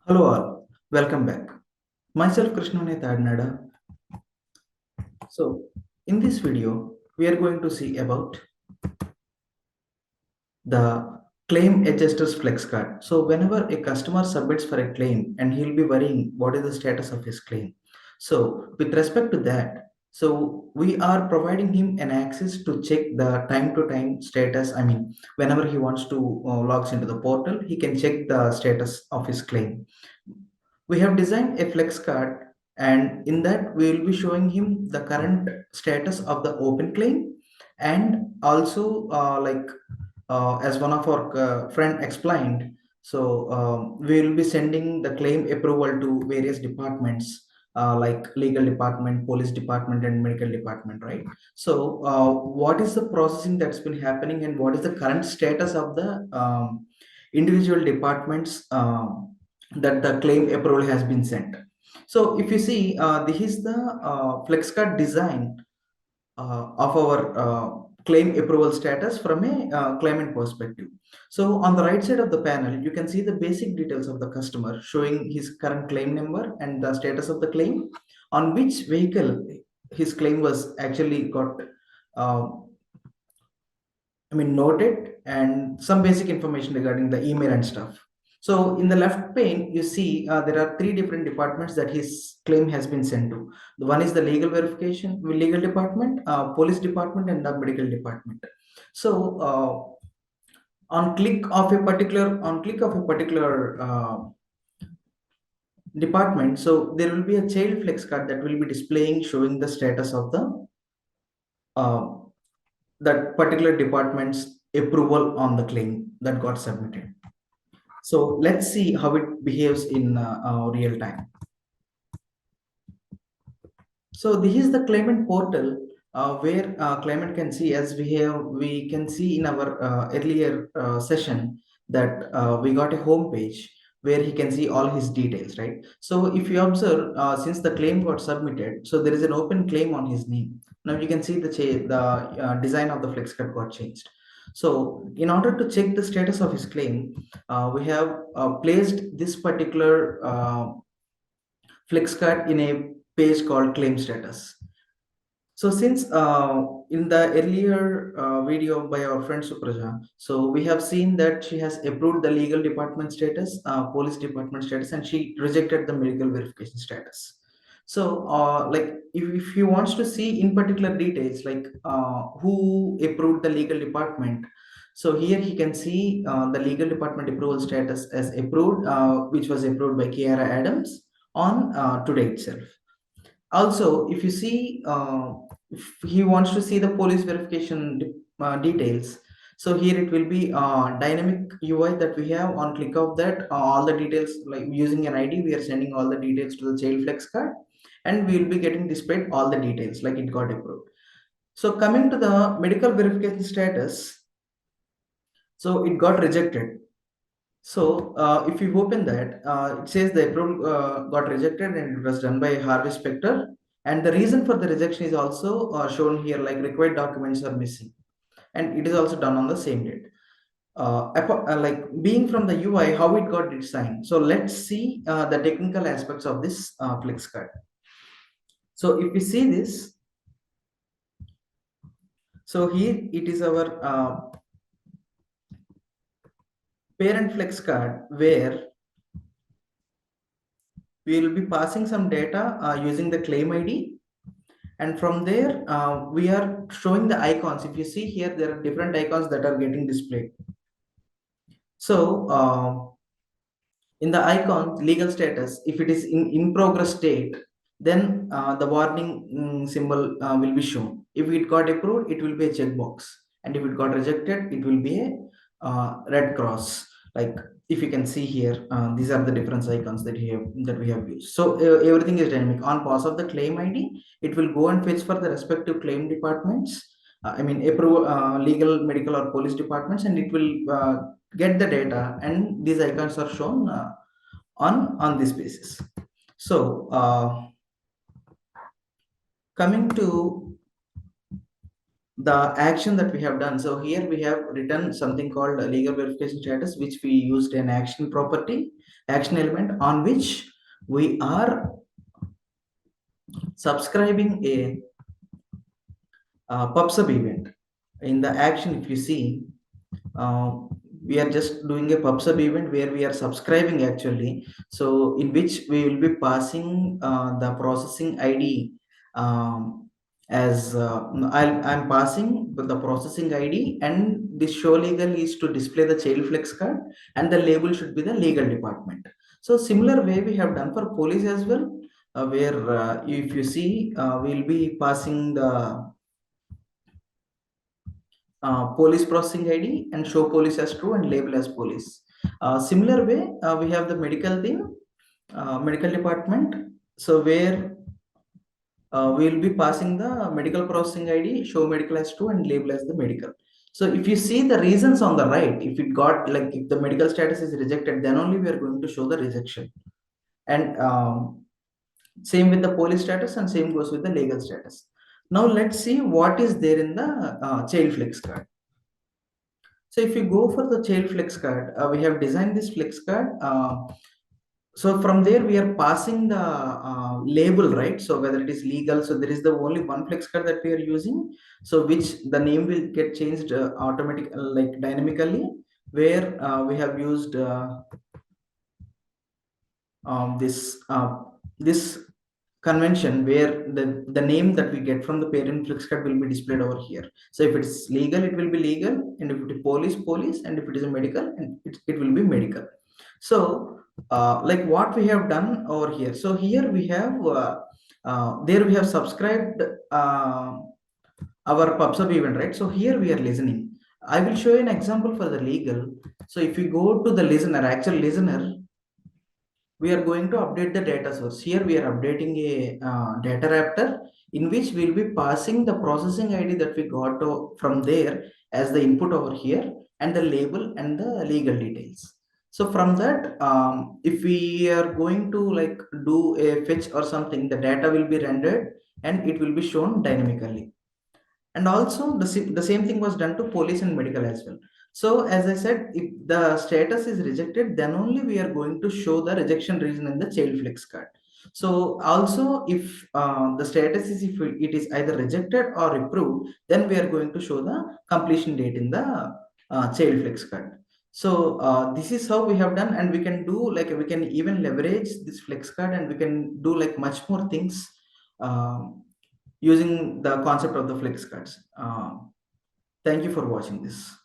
Hello all, welcome back. Myself Krishnaneth Adnada. So, in this video, we are going to see about the claim adjuster's flex card. So, whenever a customer submits for a claim and he'll be worrying what is the status of his claim. So, with respect to that, we are providing him an access to check the time to time status. I mean, whenever he wants to logs into the portal, he can check the status of his claim. We have designed a flex card, and in that we will be showing him the current status of the open claim, and also as one of our friend explained, we will be sending the claim approval to various departments, like legal department, police department, and medical department, right? What is the processing that's been happening, and what is the current status of the individual departments that the claim approval has been sent? So if you see, this is the FlexCard design of our claim approval status from a claimant perspective. So on the right side of the panel, you can see the basic details of the customer showing his current claim number and the status of the claim, on which vehicle his claim was actually got uh, noted, and some basic information regarding the email and stuff. So in the left pane, you see there are three different departments that his claim has been sent to. The one is the legal verification, legal department, police department, and the medical department. So on click of a particular department, so there will be a child flex card that will be displaying showing the status of the uh, that particular department's approval on the claim that got submitted. So let's see how it behaves in real time. So this is the claimant portal, where claimant can see, as we can see in our earlier session, that we got a home page where he can see all his details, right? So if you observe, since the claim got submitted, so there is an open claim on his name. Now you can see the design of the FlexCard got changed. So in order to check the status of his claim, we have placed this particular FlexCard in a page called claim status. So since in the earlier video by our friend Supraja, so we have seen that she has approved the legal department status, police department status, and she rejected the medical verification status. So like if he wants to see in particular details, like who approved the legal department, so here he can see the legal department approval status as approved, which was approved by Kiara Adams on today itself. Also, if you see, if he wants to see the police verification details, so here it will be dynamic UI that we have. On click of that, all the details, like using an ID, we are sending all the details to the child flex card, and we will be getting displayed all the details like it got approved. So coming to the medical verification status, so it got rejected. So if you open that, it says the approval got rejected and it was done by Harvey Specter. And the reason for the rejection is also shown here, like required documents are missing. And it is also done on the same date. Like being from the UI, how it got designed. So let's see the technical aspects of this Flex card. So if we see this, so here it is our parent Flex card, where we will be passing some data using the claim ID, and from there we are showing the icons. If you see here, there are different icons that are getting displayed. So in the icon legal status, if it is in progress state, then the warning symbol will be shown. If it got approved, it will be a checkbox, and if it got rejected, it will be a red cross. Like if you can see here, these are the different icons that we have used. So everything is dynamic. On pause of the claim ID, it will go and fetch for the respective claim departments, approve legal, medical, or police departments, and it will get the data, and these icons are shown on this basis. So coming to the action that we have done. So here we have written something called legal verification status, which we used an action property, action element on which we are subscribing a pub sub event. In the action, if you see, uh, we are just doing a pub sub event where we are subscribing actually. So in which we will be passing the processing ID, as I'm passing the processing ID, and this show legal is to display the child flex card, and the label should be the legal department. So similar way we have done for police as well, where if you see, we'll be passing the police processing ID and show police as true and label as police. Similar way, we have the medical thing, medical department. So where we will be passing the medical processing ID, show medical as true and label as the medical. So if you see the reasons on the right, if it got like if the medical status is rejected, then only we are going to show the rejection. And same with the police status and same goes with the legal status. Now let's see what is there in the child flex card. So if you go for the child flex card, we have designed this flex card. So from there we are passing the label, right? So whether it is legal, so there is the only one flex card that we are using. So which the name will get changed automatic, like dynamically, where we have used this convention where the name that we get from the parent flex card will be displayed over here. So if it's legal, it will be legal, and if it is police, police, and if it is a medical, and it will be medical. So like what we have done over here. So here we have there we have subscribed our PubSub event, right? So here we are listening. I will show you an example for the legal. So if you go to the listener, actual listener, we are going to update the data source. Here we are updating a data raptor in which we'll be passing the processing ID that we got from there as the input over here, and the label and the legal details. So from that, if we are going to like do a fetch or something, the data will be rendered and it will be shown dynamically. And also the same thing was done to police and medical as well. So as I said, if the status is rejected, then only we are going to show the rejection reason in the child flex card. So also if the status is if it is either rejected or approved, then we are going to show the completion date in the child flex card. So this is how we have done, and we can do like we can even leverage this flex card, and we can do like much more things using the concept of the flex cards. Thank you for watching this.